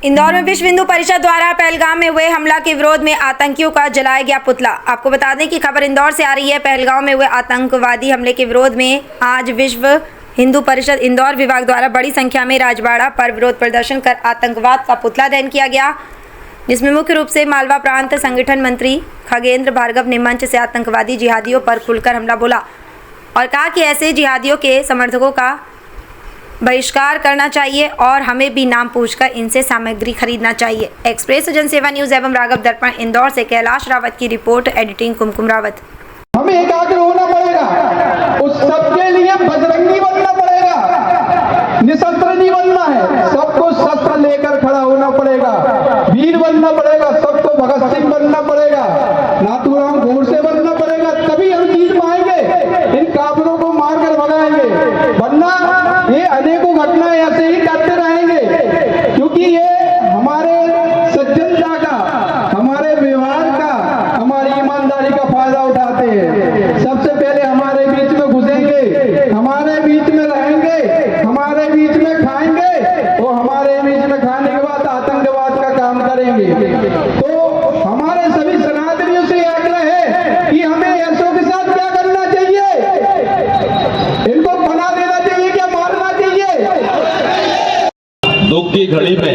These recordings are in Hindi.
इंदौर में विश्व हिंदू परिषद द्वारा पहलगाम में हुए हमला के विरोध में आतंकियों का जलाया गया पुतला। आपको बता दें कि खबर इंदौर से आ रही है। पहलगाम में हुए आतंकवादी हमले के विरोध में आज विश्व हिंदू परिषद इंदौर विभाग द्वारा बड़ी संख्या में राजबाड़ा पर विरोध प्रदर्शन कर आतंकवाद का पुतला दहन किया गया, जिसमें मुख्य रूप से मालवा प्रांत संगठन मंत्री खगेंद्र भार्गव ने मंच से आतंकवादी जिहादियों पर खुलकर हमला बोला और कहा कि ऐसे जिहादियों के समर्थकों का बहिष्कार करना चाहिए और हमें भी नाम पूछकर इनसे सामग्री खरीदना चाहिए। एक्सप्रेस जनसेवा न्यूज एवं राघव दर्पण इंदौर से कैलाश रावत की रिपोर्ट, एडिटिंग कुमकुम रावत। हमें एकाग्र होना पड़ेगा, उस सबके लिए बजरंगी बनना पड़ेगा, निशस्त्र नहीं बनना है, सबको शस्त्र लेकर खड़ा होना पड़ेगा, वीर बनना पड़ेगा, सबको भगत सिंह बनना पड़ेगा, नाथूराम गोडसे बनना पड़ेगा, तभी हम जीत पाएंगे, इन काफिरों को मारकर भगाएंगे, वरना ये अनेकों घटनाएं ऐसे ही करते रहेंगे, क्योंकि ये हमारे सज्जनता का, हमारे व्यवहार का, हमारी ईमानदारी का फायदा उठाते हैं। सबसे पहले हमारे बीच में घुसेंगे, हमारे बीच में रहेंगे, हमारे बीच में खाएंगे और हमारे बीच में खाने के बाद आतंकवाद का काम करेंगे। तो हमारे सभी सनातनियों से आग्रह है कि हमें ऐसों के साथ क्या करना चाहिए, इनको बना देना चाहिए, क्या मारना चाहिए। दुख की घड़ी में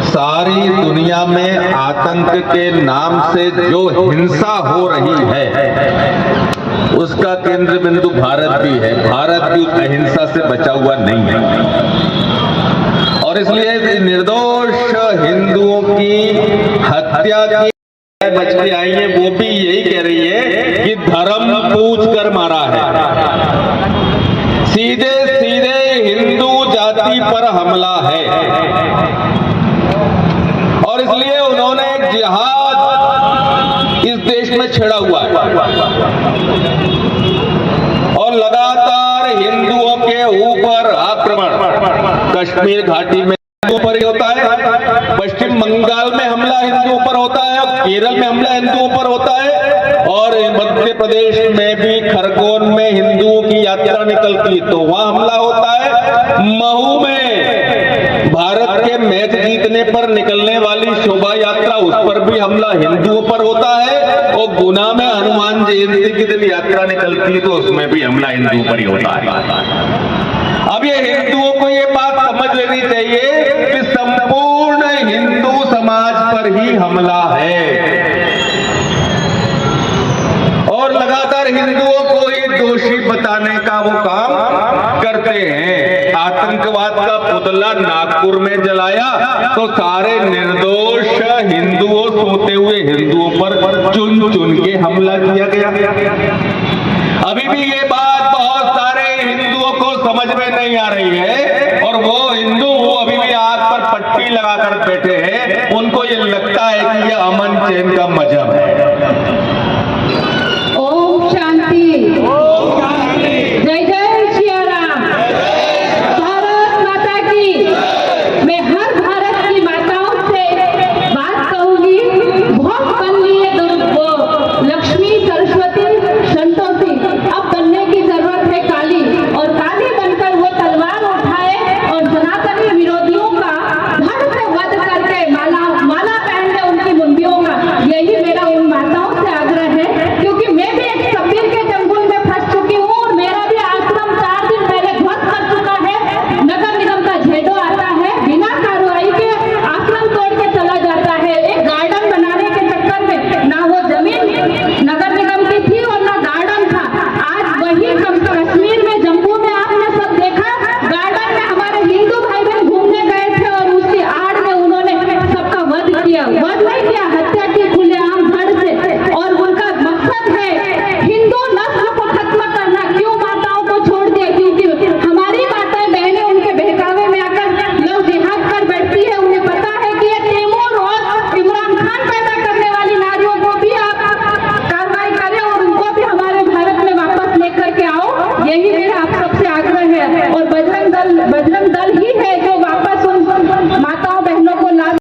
सारी दुनिया में आतंक के नाम से जो हिंसा हो रही है उसका केंद्र बिंदु भारत भी है। भारत भी अहिंसा से बचा हुआ नहीं है और इसलिए निर्दोष हिंदुओं की हत्या की बच के आई है, वो भी यही कह रही है कि धर्म पूछ कर मारा है, सीधे सीधे हिंदू जाति पर हमला है और इसलिए उन्होंने एक जिहाद इस देश में छेड़ा हुआ है और लगातार हिंदुओं के ऊपर आक्रमण कश्मीर घाटी में पर ही होता है, पश्चिम बंगाल में हमला हिंदुओं पर होता है, केरल में हमला हिंदुओं पर होता है और मध्य प्रदेश में भी खरगोन में हिंदुओं की यात्रा निकलती तो वहां हमला होता है। महू में भारत के मैच जीतने पर निकलने वाली शोभा यात्रा, उस पर भी हमला हिंदुओं पर होता है और गुना में हनुमान जयंती के दिन यात्रा निकलती है तो उसमें भी हमला हिंदुओं पर ही होता है। अब ये हिंदुओं को ये बात समझ लेनी चाहिए कि संपूर्ण हिंदू समाज पर ही हमला है और लगातार हिंदुओं को ही दोषी बताने का वो काम करते हैं। आतंकवाद का पुतला नागपुर में जलाया तो सारे निर्दोष हिंदुओं, सोते हुए हिंदुओं पर चुन चुन के हमला किया गया। अभी भी ये बात बहुत सारे हिंदुओं को समझ में नहीं आ रही है और वो हिंदू अभी भी आग पर पट्टी लगाकर बैठे हैं, उनको ये लगता है कि ये अमन चैन का मजहब है। ओम शांति, जय जय श्री राम, भारत माता की। मैं हर भारत की माताओं से बात कहूंगी, बहुत बन ली है लक्ष्मी सरस्वती संतोषी, अब बनने की जरूरत है काली और काली बनकर वो तलवार उठाए और सनातनी विरोधियों का धड़ से वध करके माला पहन ले उनकी मुंडियों का। यही मेरा उन माताओं से आग्रह है, क्योंकि मैं भी एक शब्बीर के जंगल में फंस चुकी हूँ और मेरा भी आश्रम 4 दिन पहले ध्वस्त कर चुका है। नगर निगम का झेडो आता है, बिना कार्रवाई के आश्रम तोड़ के चला जाता है। एक गार्डन बनाने के चक्कर में ना वो जमीन नगर